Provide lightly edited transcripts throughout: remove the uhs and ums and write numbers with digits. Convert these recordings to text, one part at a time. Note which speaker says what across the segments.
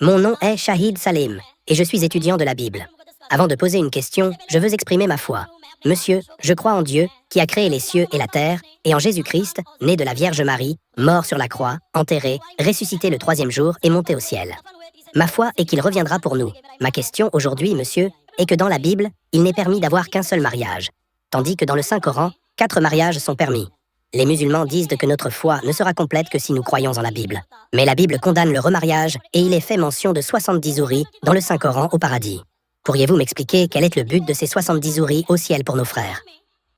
Speaker 1: Mon nom est Shahid Salim et je suis étudiant de la Bible. Avant de poser une question, je veux exprimer ma foi. Monsieur, je crois en Dieu, qui a créé les cieux et la terre, et en Jésus-Christ, né de la Vierge Marie, mort sur la croix, enterré, ressuscité le troisième jour et monté au ciel. Ma foi est qu'il reviendra pour nous. Ma question aujourd'hui, monsieur, est que dans la Bible, il n'est permis d'avoir qu'un seul mariage, tandis que dans le Saint-Coran, 4 mariages sont permis. Les musulmans disent que notre foi ne sera complète que si nous croyons en la Bible. Mais la Bible condamne le remariage et il est fait mention de 70 houris dans le Saint-Coran au paradis. Pourriez-vous m'expliquer quel est le but de ces 70 houris au ciel pour nos frères?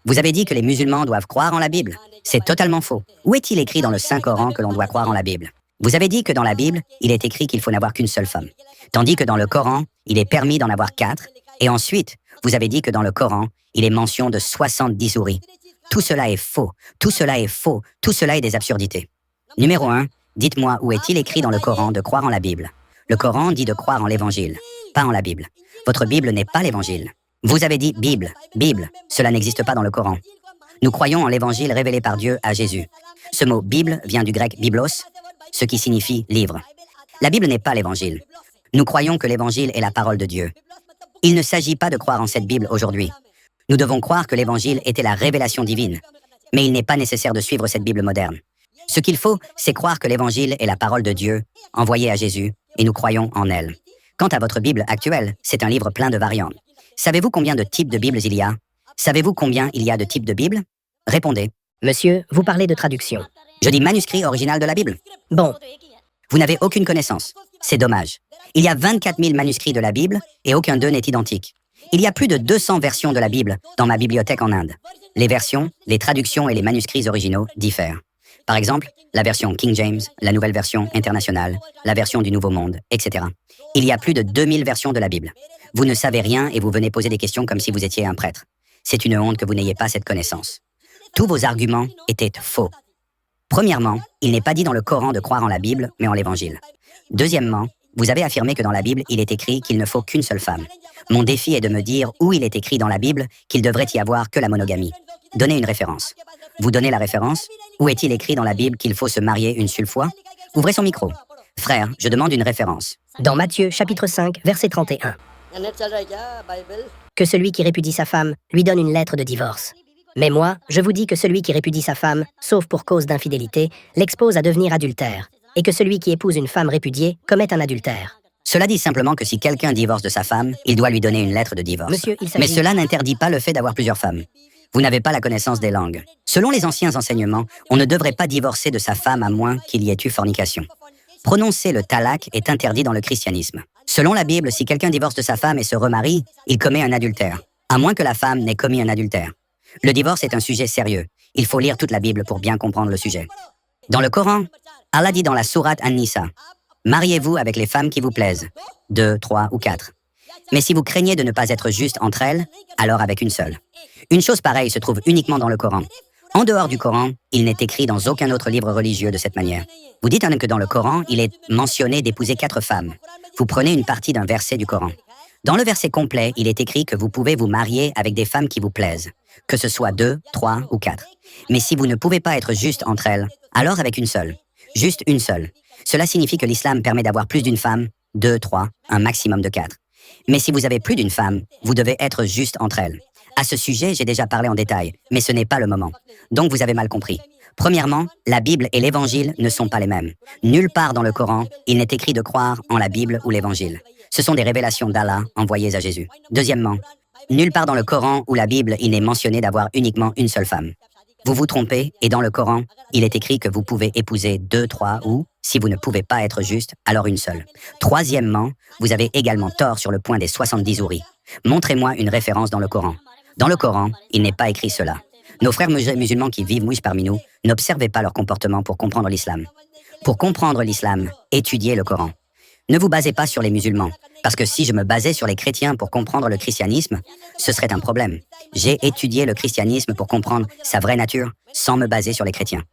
Speaker 2: Vous avez dit que les musulmans doivent croire en la Bible. C'est totalement faux. Où est-il écrit dans le Saint-Coran que l'on doit croire en la Bible? Vous avez dit que dans la Bible, il est écrit qu'il faut n'avoir qu'une seule femme. Tandis que dans le Coran, il est permis d'en avoir 4. Et ensuite, vous avez dit que dans le Coran, il est mention de 70 houris. Tout cela est faux. Tout cela est faux. Tout cela est des absurdités. Numéro 1, dites-moi où est-il écrit dans le Coran de croire en la Bible? Le Coran dit de croire en l'Évangile, pas en la Bible. Votre Bible n'est pas l'Évangile. Vous avez dit Bible, Bible. Cela n'existe pas dans le Coran. Nous croyons en l'Évangile révélé par Dieu à Jésus. Ce mot Bible vient du grec biblos, ce qui signifie livre. La Bible n'est pas l'Évangile. Nous croyons que l'Évangile est la parole de Dieu. Il ne s'agit pas de croire en cette Bible aujourd'hui. Nous devons croire que l'Évangile était la révélation divine. Mais il n'est pas nécessaire de suivre cette Bible moderne. Ce qu'il faut, c'est croire que l'Évangile est la parole de Dieu, envoyée à Jésus, et nous croyons en elle. Quant à votre Bible actuelle, c'est un livre plein de variantes. Savez-vous combien de types de Bibles il y a? Savez-vous combien il y a de types de Bibles? Répondez.
Speaker 1: Monsieur, vous parlez de traduction.
Speaker 2: Je dis manuscrit original de la Bible.
Speaker 1: Bon,
Speaker 2: Vous n'avez aucune connaissance. C'est dommage. Il y a 24 000 manuscrits de la Bible et aucun d'eux n'est identique. Il y a plus de 200 versions de la Bible dans ma bibliothèque en Inde. Les versions, les traductions et les manuscrits originaux diffèrent. Par exemple, la version King James, la nouvelle version internationale, la version du Nouveau Monde, etc. Il y a plus de 2000 versions de la Bible. Vous ne savez rien et vous venez poser des questions comme si vous étiez un prêtre. C'est une honte que vous n'ayez pas cette connaissance. Tous vos arguments étaient faux. Premièrement, il n'est pas dit dans le Coran de croire en la Bible, mais en l'Évangile. Deuxièmement, vous avez affirmé que dans la Bible, il est écrit qu'il ne faut qu'une seule femme. Mon défi est de me dire où il est écrit dans la Bible qu'il devrait y avoir que la monogamie. Donnez une référence. Vous donnez la référence? Où est-il écrit dans la Bible qu'il faut se marier une seule fois? Ouvrez son micro. Frère, je demande une référence.
Speaker 1: dans Matthieu chapitre 5, verset 31. Que celui qui répudie sa femme lui donne une lettre de divorce. Mais moi, je vous dis que celui qui répudie sa femme, sauf pour cause d'infidélité, l'expose à devenir adultère, et que celui qui épouse une femme répudiée commet un adultère.
Speaker 2: Cela dit simplement que si quelqu'un divorce de sa femme, il doit lui donner une lettre de divorce.
Speaker 1: Monsieur, il s'agit-
Speaker 2: Mais cela n'interdit pas le fait d'avoir plusieurs femmes. Vous n'avez pas la connaissance des langues. Selon les anciens enseignements, on ne devrait pas divorcer de sa femme à moins qu'il y ait eu fornication. Prononcer le talak est interdit dans le christianisme. Selon la Bible, si quelqu'un divorce de sa femme et se remarie, il commet un adultère, à moins que la femme n'ait commis un adultère. Le divorce est un sujet sérieux. Il faut lire toute la Bible pour bien comprendre le sujet. Dans le Coran, Allah dit dans la sourate An-Nisa, « Mariez-vous avec les femmes qui vous plaisent, 2, 3 ou 4. Mais si vous craignez de ne pas être juste entre elles, alors avec une seule. » Une chose pareille se trouve uniquement dans le Coran. En dehors du Coran, il n'est écrit dans aucun autre livre religieux de cette manière. Vous dites que dans le Coran, il est mentionné d'épouser 4 femmes. Vous prenez une partie d'un verset du Coran. Dans le verset complet, il est écrit que vous pouvez vous marier avec des femmes qui vous plaisent, que ce soit 2, 3 ou 4. Mais si vous ne pouvez pas être juste entre elles, alors avec une seule. Juste une seule. Cela signifie que l'islam permet d'avoir plus d'une femme, 2, 3, un maximum de 4. Mais si vous avez plus d'une femme, vous devez être juste entre elles. À ce sujet, j'ai déjà parlé en détail, mais ce n'est pas le moment. Donc vous avez mal compris. Premièrement, la Bible et l'Évangile ne sont pas les mêmes. Nulle part dans le Coran, il n'est écrit de croire en la Bible ou l'Évangile. Ce sont des révélations d'Allah envoyées à Jésus. Deuxièmement, nulle part dans le Coran ou la Bible, il n'est mentionné d'avoir uniquement une seule femme. Vous vous trompez, et dans le Coran, il est écrit que vous pouvez épouser 2, 3 ou, si vous ne pouvez pas être juste, alors une seule. Troisièmement, vous avez également tort sur le point des 70 houris. Montrez-moi une référence dans le Coran. Dans le Coran, il n'est pas écrit cela. Nos frères musulmans qui vivent mouches parmi nous, n'observez pas leur comportement pour comprendre l'islam. Pour comprendre l'islam, étudiez le Coran. Ne vous basez pas sur les musulmans, parce que si je me basais sur les chrétiens pour comprendre le christianisme, ce serait un problème. J'ai étudié le christianisme pour comprendre sa vraie nature, sans me baser sur les chrétiens.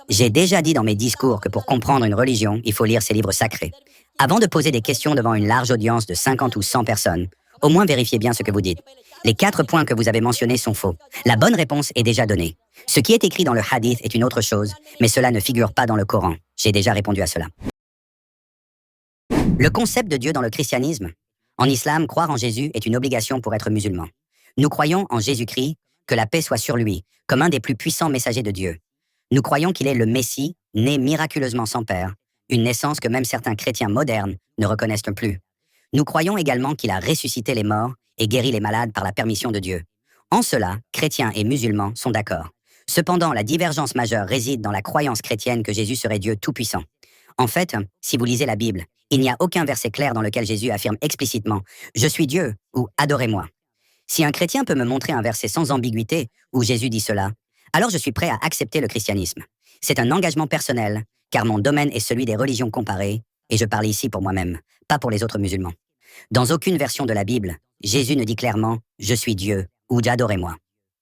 Speaker 2: J'ai déjà dit dans mes discours que pour comprendre une religion, il faut lire ses livres sacrés. Avant de poser des questions devant une large audience de 50 ou 100 personnes, au moins vérifiez bien ce que vous dites. Les 4 points que vous avez mentionnés sont faux. La bonne réponse est déjà donnée. Ce qui est écrit dans le hadith est une autre chose, mais cela ne figure pas dans le Coran. J'ai déjà répondu à cela. Le concept de Dieu dans le christianisme. En islam, croire en Jésus est une obligation pour être musulman. Nous croyons en Jésus-Christ, que la paix soit sur lui, comme un des plus puissants messagers de Dieu. Nous croyons qu'il est le Messie, né miraculeusement sans père, une naissance que même certains chrétiens modernes ne reconnaissent plus. Nous croyons également qu'il a ressuscité les morts et guéri les malades par la permission de Dieu. En cela, chrétiens et musulmans sont d'accord. Cependant, la divergence majeure réside dans la croyance chrétienne que Jésus serait Dieu tout-puissant. En fait, si vous lisez la Bible, il n'y a aucun verset clair dans lequel Jésus affirme explicitement « Je suis Dieu » ou « Adorez-moi ». Si un chrétien peut me montrer un verset sans ambiguïté où Jésus dit cela, alors je suis prêt à accepter le christianisme. C'est un engagement personnel, car mon domaine est celui des religions comparées, et je parle ici pour moi-même, pas pour les autres musulmans. Dans aucune version de la Bible, Jésus ne dit clairement « Je suis Dieu » ou « Adorez-moi ».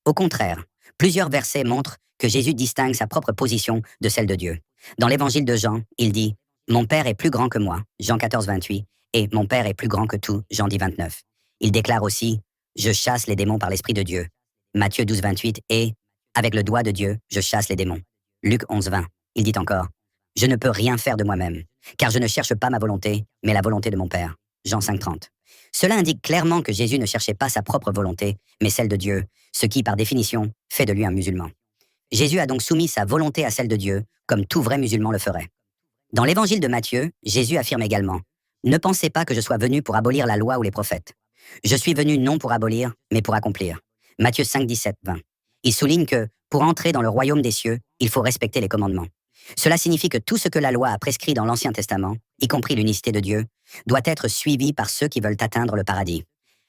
Speaker 2: Au contraire, plusieurs versets montrent que Jésus distingue sa propre position de celle de Dieu. Dans l'évangile de Jean, il dit « Mon Père est plus grand que moi » Jean 14, 28, et « Mon Père est plus grand que tout » Jean 10, 29. Il déclare aussi « Je chasse les démons par l'Esprit de Dieu » Matthieu 12, 28, et « Avec le doigt de Dieu, je chasse les démons » Luc 11, 20. Il dit encore « Je ne peux rien faire de moi-même, car je ne cherche pas ma volonté, mais la volonté de mon Père » Jean 5, 30. Cela indique clairement que Jésus ne cherchait pas sa propre volonté, mais celle de Dieu, ce qui, par définition, fait de lui un musulman. Jésus a donc soumis sa volonté à celle de Dieu, comme tout vrai musulman le ferait. Dans l'évangile de Matthieu, Jésus affirme également « Ne pensez pas que je sois venu pour abolir la loi ou les prophètes. Je suis venu non pour abolir, mais pour accomplir. » Matthieu 5, 17, 20. Il souligne que, pour entrer dans le royaume des cieux, il faut respecter les commandements. Cela signifie que tout ce que la loi a prescrit dans l'Ancien Testament, y compris l'unicité de Dieu, doit être suivi par ceux qui veulent atteindre le paradis.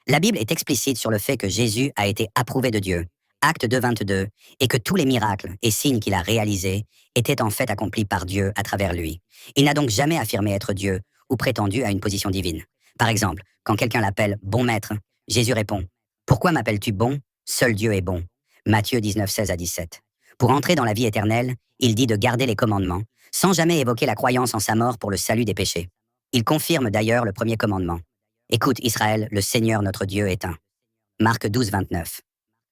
Speaker 2: La Bible est explicite sur le fait que Jésus a été approuvé de Dieu, Acte 2, 22, et que tous les miracles et signes qu'il a réalisés étaient en fait accomplis par Dieu à travers lui. Il n'a donc jamais affirmé être Dieu ou prétendu à une position divine. Par exemple, quand quelqu'un l'appelle « bon maître », Jésus répond « Pourquoi m'appelles-tu bon? Seul Dieu est bon. » Matthieu 19, 16 à 17. Pour entrer dans la vie éternelle, il dit de garder les commandements, sans jamais évoquer la croyance en sa mort pour le salut des péchés. Il confirme d'ailleurs le premier commandement. « Écoute Israël, le Seigneur notre Dieu est un. » Marc 12, 29.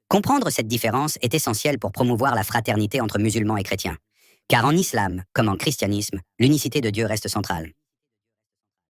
Speaker 2: Comprendre cette différence est essentiel pour promouvoir la fraternité entre musulmans et chrétiens. Car en islam, comme en christianisme, l'unicité de Dieu reste centrale.